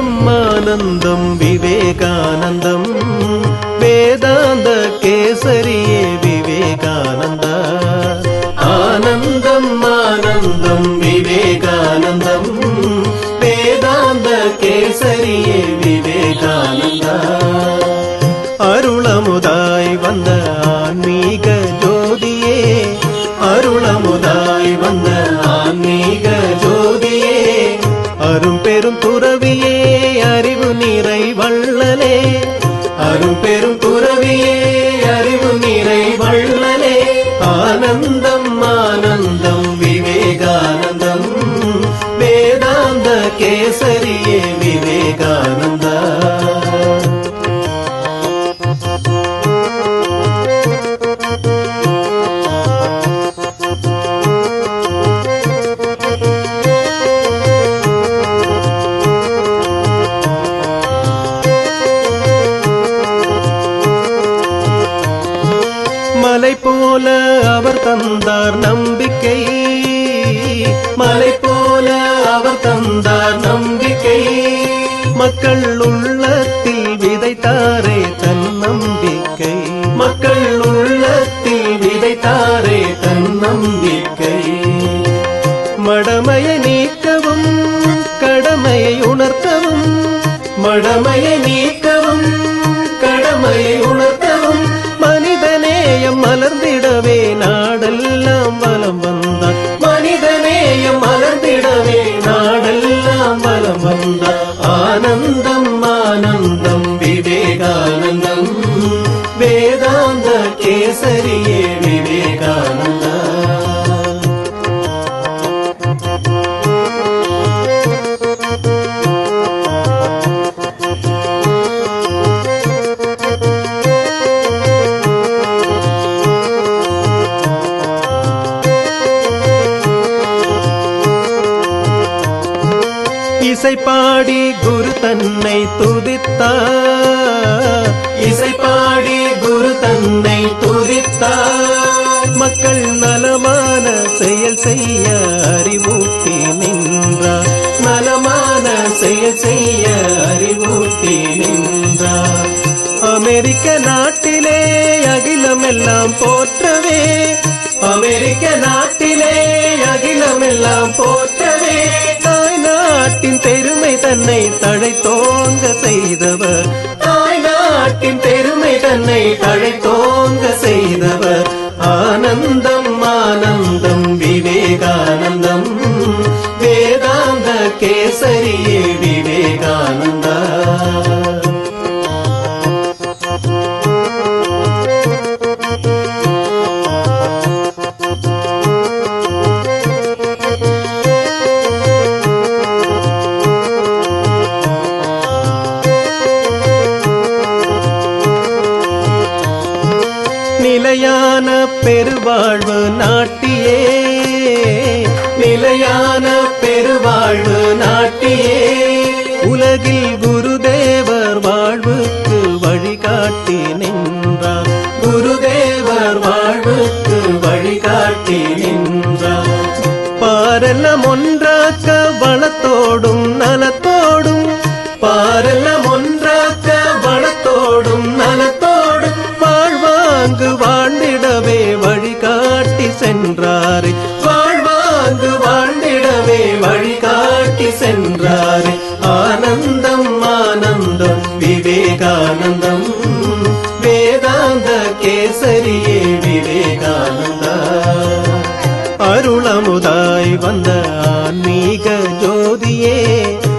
ஆனந்தம் ஆனந்தம் விவேகானந்தம் வேதாந்த கேசரியே விவேகானந்தா ஆனந்தம் ஆனந்தம் விவேகானந்தம் வேதாந்த கேசரியே விவேகானந்தா அருளமுதாய் வந்த ஆன்மீக ஜோதியே அருளமுதாய் வந்த ஆன்மீக ஜோதியே அரும் பெரும் துறவியே அறிவு நிறை வள்ளலே அரும் பெரும் துறவியே அறிவு நிறை வள்ளலே ஆனந்தம் ஆனந்தம் விவேகானந்தம் வேதாந்த கேசரியே விவேகானந்தா மலை போல அவர் தந்தார் நம்பிக்கை மலை போல அவர் தந்தார் நம்பிக்கை மக்கள் உள்ளத்தில் விதைத்தாரே தன்னம்பிக்கை மக்கள் உள்ளத்தில் விதைத்தாரே தன்னம்பிக்கை மடமையை நீக்கவும் கடமையை உணர்த்தவும் மடமையை நீக்கவும் கடமையை உணர்த்தவும் மனிதநேயம் மலர்ந்திடவே நாடெல்லாம் வலம் வந்தார் மனிதநேயம் மலர்ந்திடவே நாடெல்லாம் வலம் வந்தார் ஆனந்தம் ஆனந்தம் விவேகானந்தம் வேதாந்த கேசரியே விவேகானந்தா இசை பாடி குரு தன்னை துதித்தார் இசை பாடி குரு தன்னை துதித்தார் மக்கள் நலமான செயல் செய்ய அறிவூட்டி நின்றார் நலமான செயல் செய்ய அறிவூட்டி நின்றார் அமெரிக்க நாட்டிலே அகிலமெல்லாம் போற்றவே அமெரிக்க நாட்டிலே அகிலமெல்லாம் போற்றவே நாட்டின் பெருமை தன்னை தழைத்தோங்க செய்தவர் நாட்டின் பெருமை தன்னை தழைத்தோங்க செய்தவர் ஆனந்தம் ஆனந்தம் விவேகானந்தம் வேதாந்த கேசரியே விவேகானந்தா நிலையான பெருவாழ்வு நாட்டியே நிலையான பெருவாழ்வு நாட்டியே உலகில் குருதேவர் வாழ்வுக்கு வழிகாட்டி நின்றார் குருதேவர் வாழ்வுக்கு வழிகாட்டி நின்றார் பாரெல்லாம் ஒன்றாக்க வளத்தோடும் நலத்தோடும் பாரெல்லாம் ஒன்றாக்க வளத்தோடும் நலத்தோடும் வாழ்வாங்கு வாழ்ந்திடவே வழிகாட்டி சென்றாரே வாழ்வாங்கு வாழ்ந்திடவே வழிகாட்டி சென்றாரே ஆனந்தம் ஆனந்தம் விவேகானந்தம் வேதாந்த கேசரியே